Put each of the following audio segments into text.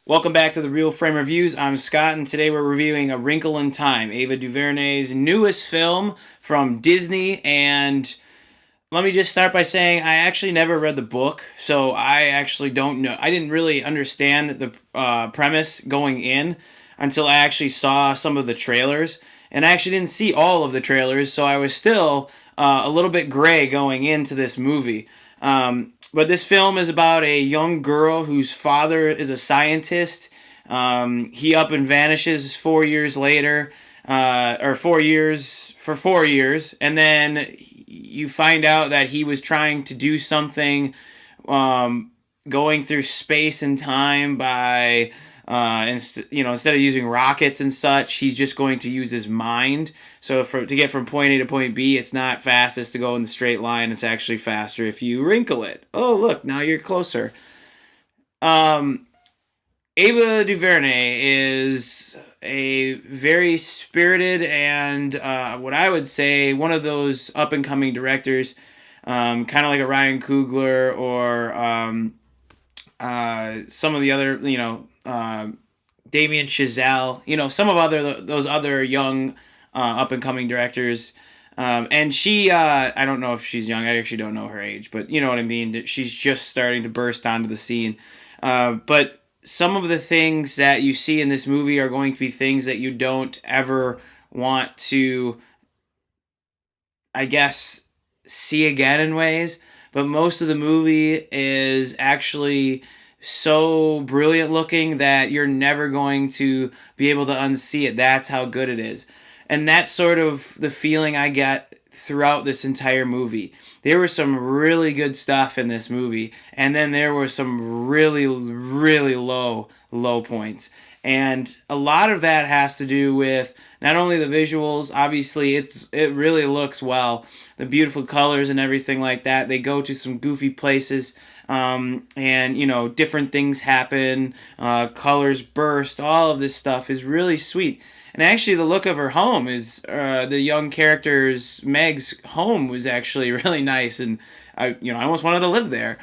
Welcome back to the Real Frame Reviews. I'm Scott, and today we're reviewing A Wrinkle in Time, Ava DuVernay's newest film from Disney. And let me just start by saying I actually never read the book, so I actually don't know. I didn't really understand the premise going in until I actually saw some of the trailers. And I actually didn't see all of the trailers, so I was still a little bit gray going into this movie. But this film is about a young girl whose father is a scientist. He up and vanishes 4 years later, or 4 years, for 4 years, and then you find out that he was trying to do something, going through space and time by instead of using rockets and such, he's just going to use his mind. So to get from point A to point B, it's not fastest to go in the straight line. It's actually faster if you wrinkle it. Oh, look, now you're closer. Ava DuVernay is a very spirited and what I would say one of those up and coming directors, kind of like a Ryan Coogler or some of the other, Damien Chazelle, some of those other young up and coming directors. And she, I don't know if she's young. I actually don't know her age, but you know what I mean. She's just starting to burst onto the scene. But some of the things that you see in this movie are going to be things that you don't ever want to, I guess, see again in ways. But most of the movie is actually so brilliant looking that you're never going to be able to unsee it. That's how good it is. And that's sort of the feeling I get throughout this entire movie. There was some really good stuff in this movie, and then there were some really, really low points. And a lot of that has to do with not only the visuals, obviously it really looks well, the beautiful colors and everything like that. They go to some goofy places, and different things happen, colors burst, all of this stuff is really sweet. And actually, the look of her home is the young character's Meg's home was actually really nice, and I almost wanted to live there.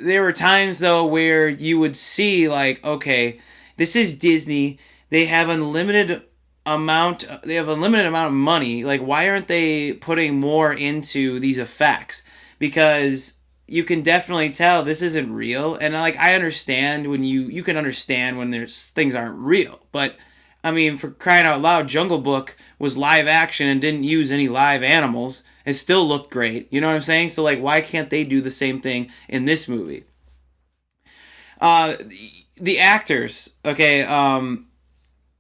There were times though where you would see like, okay, this is Disney. They have unlimited amount. They have a limited amount of money. Like, why aren't they putting more into these effects? Because you can definitely tell this isn't real. And like, I understand when you can understand when there's things aren't real, but I mean, for crying out loud, Jungle Book was live action and didn't use any live animals. It still looked great. You know what I'm saying? So like, why can't they do the same thing in this movie? The actors, okay.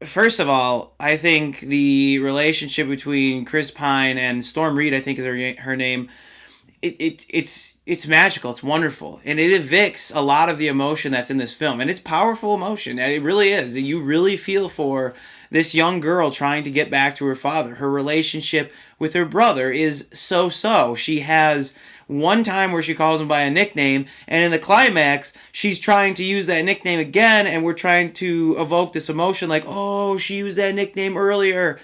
First of all, I think the relationship between Chris Pine and Storm Reed, I think is her name. It's magical. It's wonderful, and it evicts a lot of the emotion that's in this film, and it's powerful emotion. It really is. You really feel for this young girl trying to get back to her father. Her relationship with her brother is so. She has one time where she calls him by a nickname, and in the climax, she's trying to use that nickname again, and we're trying to evoke this emotion like, oh, she used that nickname earlier.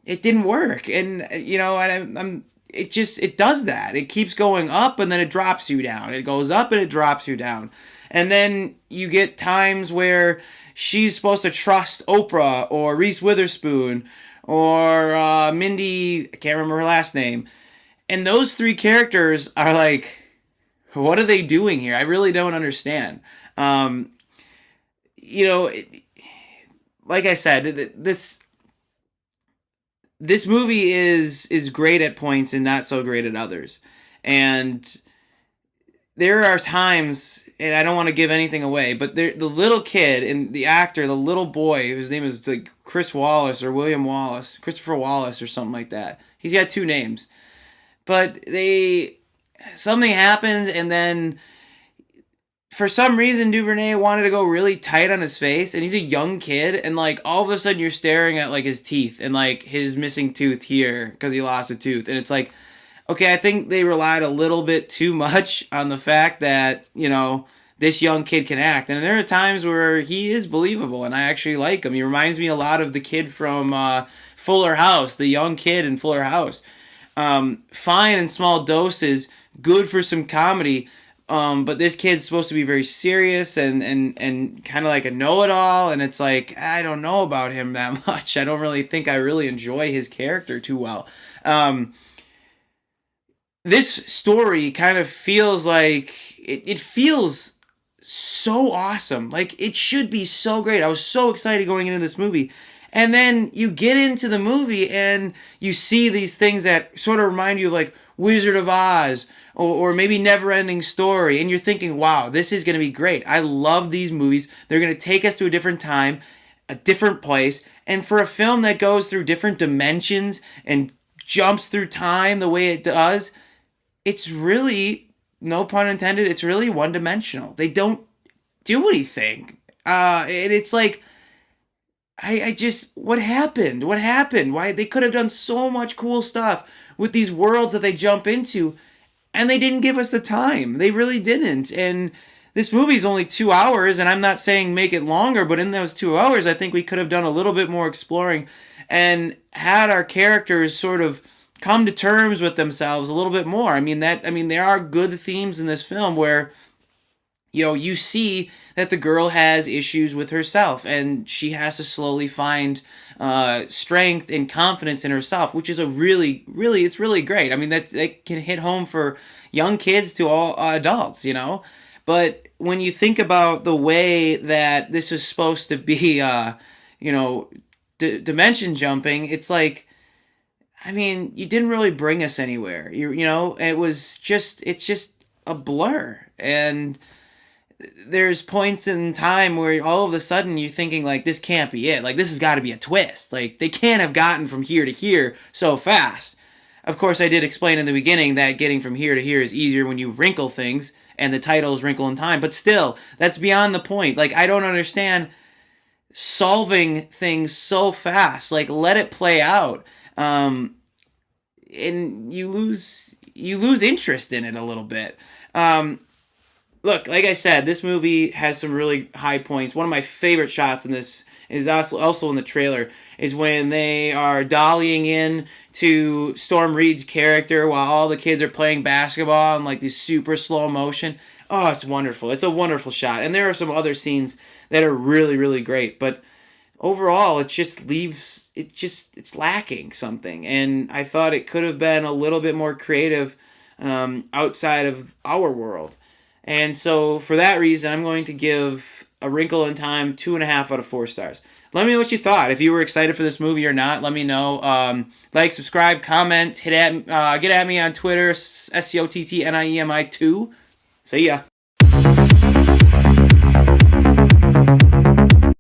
It didn't work, and I'm it does that. It keeps going up and then it drops you down. It goes up and it drops you down. And then you get times where she's supposed to trust Oprah or Reese Witherspoon or Mindy, I can't remember her last name. And those three characters are like, what are they doing here? I really don't understand. Like I said, this movie is great at points and not so great at others. And there are times, and I don't want to give anything away, but the little kid and the actor, the little boy, whose name is like Chris Wallace or William Wallace, Christopher Wallace or something like that. He's got two names. But something happens, and then for some reason DuVernay wanted to go really tight on his face, and he's a young kid, and like all of a sudden you're staring at like his teeth and like his missing tooth here because he lost a tooth, and it's like, okay, I think they relied a little bit too much on the fact that this young kid can act, and there are times where he is believable, and I actually like him. He reminds me a lot of the kid from Fuller House, the young kid in Fuller House. Fine in small doses, good for some comedy. But this kid's supposed to be very serious and kind of like a know-it-all, and it's like, I don't know about him that much. I don't really think I really enjoy his character too well. This story kind of feels like it feels so awesome. Like it should be so great. I was so excited going into this movie. And then you get into the movie and you see these things that sort of remind you of like Wizard of Oz or maybe Neverending Story. And you're thinking, wow, this is going to be great. I love these movies. They're going to take us to a different time, a different place. And for a film that goes through different dimensions and jumps through time the way it does, it's really, no pun intended, it's really one dimensional. They don't do anything. And it's like, I just, what happened? What happened? Why they could have done so much cool stuff with these worlds that they jump into, and they didn't give us the time. They really didn't. And this movie's only 2 hours, and I'm not saying make it longer, but in those 2 hours, I think we could have done a little bit more exploring and had our characters sort of come to terms with themselves a little bit more. I mean, there are good themes in this film where, you know, you see that the girl has issues with herself and she has to slowly find strength and confidence in herself, which is a it's really great. I mean, that can hit home for young kids to all adults, you know. But when you think about the way that this is supposed to be, you know, dimension jumping, it's like, I mean, you didn't really bring us anywhere. You know, it's just a blur. And there's points in time where all of a sudden you're thinking like, this can't be it. Like, this has got to be a twist. Like, they can't have gotten from here to here so fast. Of course, I did explain in the beginning that getting from here to here is easier when you wrinkle things, and the title is Wrinkle in Time. But still, that's beyond the point. Like, I don't understand solving things so fast. Like, let it play out. And you lose interest in it a little bit. Look, like I said, this movie has some really high points. One of my favorite shots in this is also in the trailer, is when they are dollying in to Storm Reed's character while all the kids are playing basketball in like this super slow motion. Oh, it's wonderful. It's a wonderful shot. And there are some other scenes that are really, really great. But overall, it just leaves, it's lacking something. And I thought it could have been a little bit more creative outside of our world. And so for that reason, I'm going to give A Wrinkle in Time 2.5 out of 4 stars. Let me know what you thought. If you were excited for this movie or not, let me know. Like, subscribe, comment, get at me on Twitter, SCOTTNIEMI2. See ya.